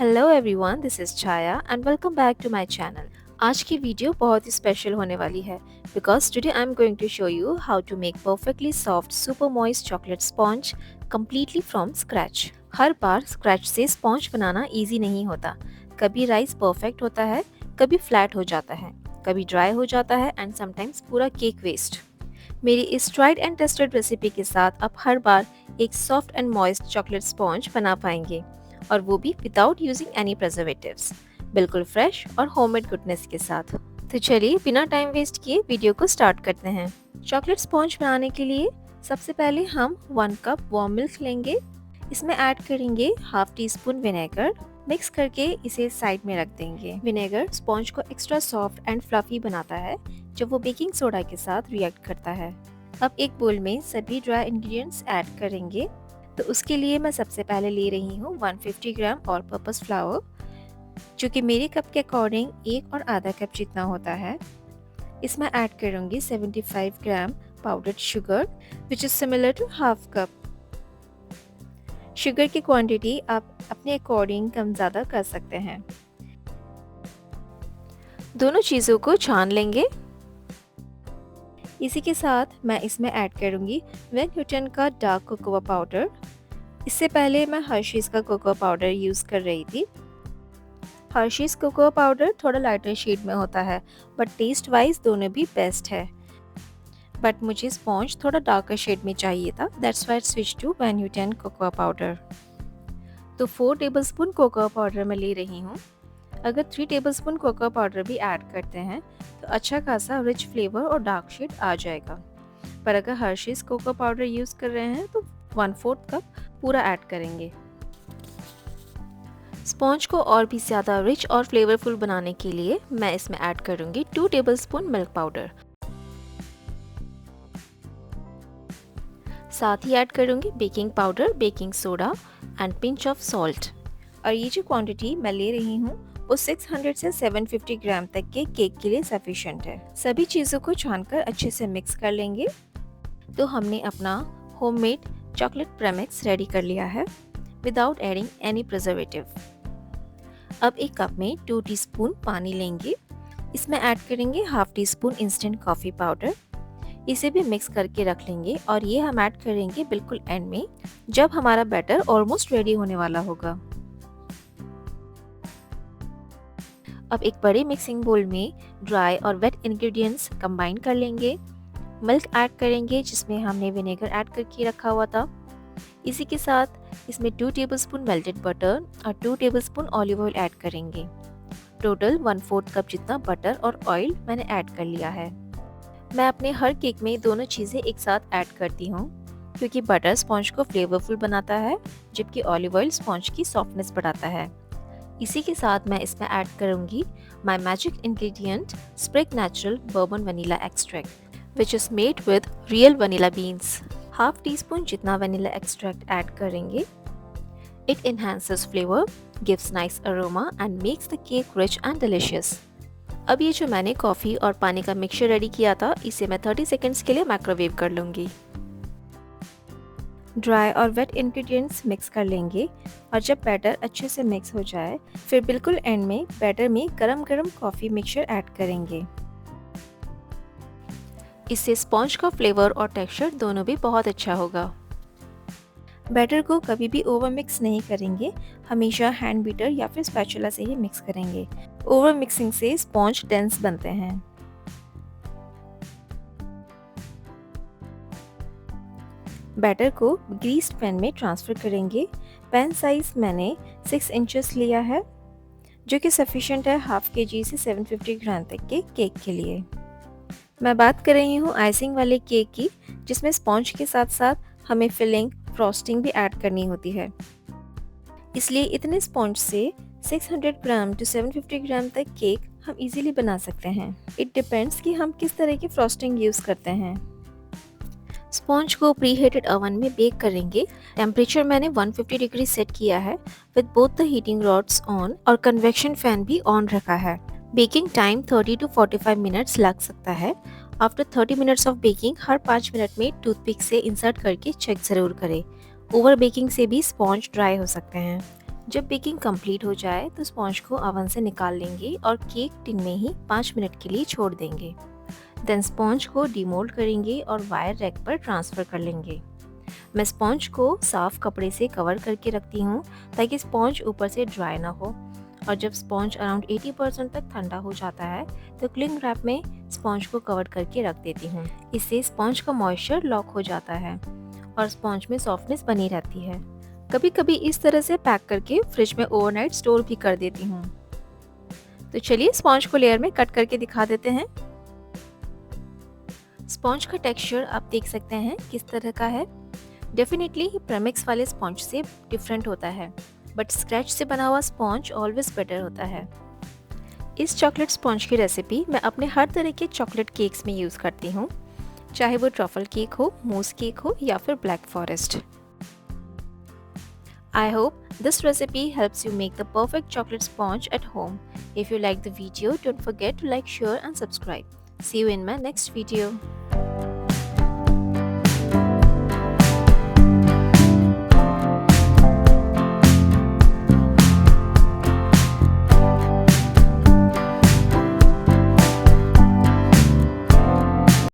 Hello everyone, this is Chhaya and welcome back to my channel. आज की video बहुत ही स्पेशल होने वाली है because today I am going to show you how to make perfectly soft super moist chocolate sponge completely from scratch. हर बार scratch से स्पॉन्ज बनाना इजी नहीं होता। कभी राइस परफेक्ट होता है, कभी फ्लैट हो जाता है, कभी ड्राई हो जाता है एंड समटाइम्स पूरा केक वेस्ट। मेरी इस ट्राइड एंड टेस्टेड रेसिपी के साथ आप हर बार एक soft and moist chocolate sponge बना पाएंगे, और वो भी विदाउट यूजिंग एनी प्रिजर्वेटिव्स, बिल्कुल फ्रेश और होममेड गुडनेस के साथ। तो चलिए बिना टाइम वेस्ट किए वीडियो को स्टार्ट करते हैं। चॉकलेट स्पॉन्ज बनाने के लिए सबसे पहले हम 1 कप वार्म मिल्क लेंगे। इसमें ऐड करेंगे half tea spoon vinegar. Mix करके इसे साइड में रख देंगे। विनेगर स्पॉन्ज को एक्स्ट्रा सॉफ्ट एंड फ्लफी बनाता है जब वो बेकिंग सोडा के साथ रिएक्ट करता है। अब एक बोल में सभी ड्राई इंग्रेडिएंट्स ऐड करेंगे। तो उसके लिए मैं सबसे पहले ले रही हूँ 150 ग्राम ऑल पर्पस फ्लावर, जो कि मेरे कप के अकॉर्डिंग 1 और आधा कप जितना होता है। इसमें ऐड करूँगी 75 gram powdered sugar which is similar to half cup. Sugar की क्वांटिटी आप अपने अकॉर्डिंग कम ज़्यादा कर सकते हैं। दोनों चीज़ों को छान लेंगे। इसी के साथ मैं इसमें ऐड करूँगी वेन न्यूटन का डार्क कोकोआ पाउडर। इससे पहले मैं हर्शीज़ का कोकोआ पाउडर यूज़ कर रही थी। हर्शीज़ कोकोआ पाउडर थोड़ा लाइटर शेड में होता है, बट टेस्ट वाइज दोनों भी बेस्ट है। बट मुझे स्पॉन्ज थोड़ा डार्कर शेड में चाहिए था, that's why switch to Van Houten cocoa powder. तो 4 टेबलस्पून कोकोआ पाउडर मैं ले रही हूँ। अगर 3 टेबलस्पून कोकोआ पाउडर भी ऐड करते हैं तो अच्छा खासा रिच फ्लेवर और डार्क शेड आ जाएगा। पर अगर हर्शीज़ कोकोआ पाउडर यूज़ कर रहे हैं तो 1/4 कप पूरा ऐड करेंगे। स्पॉन्ज को और भी ज़्यादा रिच और फ्लेवरफुल बनाने के लिए मैं इसमें ऐड करूँगी 2 टेबलस्पून मिल्क पाउडर। साथ ही ऐड करूँगी baking powder, baking soda and pinch of salt. और ये जो क्वांटिटी मैं ले रही हूँ वो 600 से 750 ग्राम तक के केक के लिए सफिशिएंट है। सभी चीज़ों को छानकर अच्छे से मिक्स कर लेंगे। तो हमने अपना होममेड चॉकलेट प्रेमिक्स रेडी कर लिया है विदाउट एडिंग एनी प्रिजर्वेटिव। अब एक कप में 2 टीस्पून पानी लेंगे। इसमें ऐड करेंगे half tea spoon instant coffee powder. इसे भी मिक्स करके रख लेंगे और ये हम ऐड करेंगे बिल्कुल एंड में, जब हमारा बैटर ऑलमोस्ट रेडी होने वाला होगा। अब एक बड़े मिक्सिंग बोल में ड्राई और वेट इंग्रेडिएंट्स कंबाइन कर लेंगे। मिल्क ऐड करेंगे जिसमें हमने विनेगर ऐड करके रखा हुआ था। इसी के साथ इसमें 2 टेबलस्पून मेल्टेड बटर और 2 टेबलस्पून ऑलिव ऑयल ऐड करेंगे। टोटल 1/4 कप जितना बटर और ऑयल मैंने ऐड कर लिया है। मैं अपने हर केक में दोनों चीज़ें एक साथ ऐड करती हूँ क्योंकि बटर स्पॉन्ज को फ्लेवरफुल बनाता है जबकि ऑलिव ऑयल स्पॉन्ज की सॉफ्टनेस बढ़ाता है। इसी के साथ मैं इसमें ऐड करूँगी my magic ingredient sprig natural bourbon vanilla extract which is made with real vanilla beans. Half tea spoon जितना वनीला एक्सट्रैक्ट ऐड करेंगे। It enhances flavour, gives nice aroma and makes the cake rich and delicious. अब ये जो मैंने coffee और पानी का mixture ready किया था इसे मैं 30 सेकेंड्स के लिए माइक्रोवेव कर लूँगी। ड्राई और वेट इंग्रेडिएंट्स मिक्स कर लेंगे और जब बैटर अच्छे से मिक्स हो जाए फिर बिल्कुल एंड में बैटर में गरम गरम कॉफ़ी मिक्सचर ऐड करेंगे। इससे स्पॉन्ज का फ्लेवर और टेक्सचर दोनों भी बहुत अच्छा होगा। बैटर को कभी भी ओवर मिक्स नहीं करेंगे, हमेशा हैंड बीटर या फिर स्पैचुला से ही मिक्स करेंगे। ओवर मिक्सिंग से स्पॉन्ज डेंस बनते हैं। बैटर को ग्रीस्ड पैन में ट्रांसफ़र करेंगे। पैन साइज़ मैंने 6 इंचेस लिया है जो कि सफिशिएंट है हाफ केजी से 750 ग्राम तक के केक के लिए। मैं बात कर रही हूँ आइसिंग वाले केक की, जिसमें स्पॉन्ज के साथ साथ हमें फिलिंग, फ्रॉस्टिंग भी ऐड करनी होती है। इसलिए इतने स्पॉन्ज से 600 ग्राम टू 750 ग्राम तक केक हम इजीली बना सकते हैं। इट डिपेंड्स कि हम किस तरह की फ्रॉस्टिंग यूज़ करते हैं। स्पॉन्ज को प्री हीटेड ओवन में बेक करेंगे। टेम्परेचर मैंने 150 डिग्री सेट किया है with both the heating rods on और कन्वेक्शन फैन भी ऑन रखा है। बेकिंग टाइम 30 to 45 मिनट्स लग सकता है। After 30 minutes of baking her 5 minute में टूथपिक से इंसर्ट करके चेक ज़रूर करें। ओवर बेकिंग से भी स्पॉन्ज ड्राई हो सकते हैं। जब बेकिंग कंप्लीट हो जाए तो स्पॉन्ज को ओवन से निकाल लेंगे और केक टिन में ही 5 मिनट के लिए छोड़ देंगे। देन स्पॉन्ज को डीमोल्ड करेंगे और वायर रैक पर ट्रांसफ़र कर लेंगे। मैं स्पॉन्ज को साफ कपड़े से कवर करके रखती हूँ ताकि स्पॉन्ज ऊपर से ड्राई ना हो। और जब स्पॉन्ज अराउंड 80% तक ठंडा हो जाता है तो क्लिंग रैप में स्पॉन्ज को कवर करके रख देती हूँ। इससे स्पॉन्ज का मॉइस्चर लॉक हो जाता है और स्पॉन्ज में सॉफ्टनेस बनी रहती है। कभी कभी इस तरह से पैक करके फ्रिज में ओवरनाइट स्टोर भी कर देती हूँ। तो चलिए स्पॉन्ज को लेयर में कट करके दिखा देते हैं। स्पॉन्ज का टेक्सचर आप देख सकते हैं किस तरह का है। डेफिनेटली प्रेमिक्स वाले स्पॉन्ज से डिफरेंट होता है, बट स्क्रैच से बना हुआ स्पॉन्ज ऑलवेज बेटर होता है। इस चॉकलेट स्पॉन्ज की रेसिपी मैं अपने हर तरह के चॉकलेट केक्स में यूज़ करती हूँ, चाहे वो ट्रफल केक हो, मूस केक हो या फिर black forest. I hope this recipe helps you make the perfect chocolate sponge at home. If you like the video, don't forget to like, share and subscribe. See you in my next video.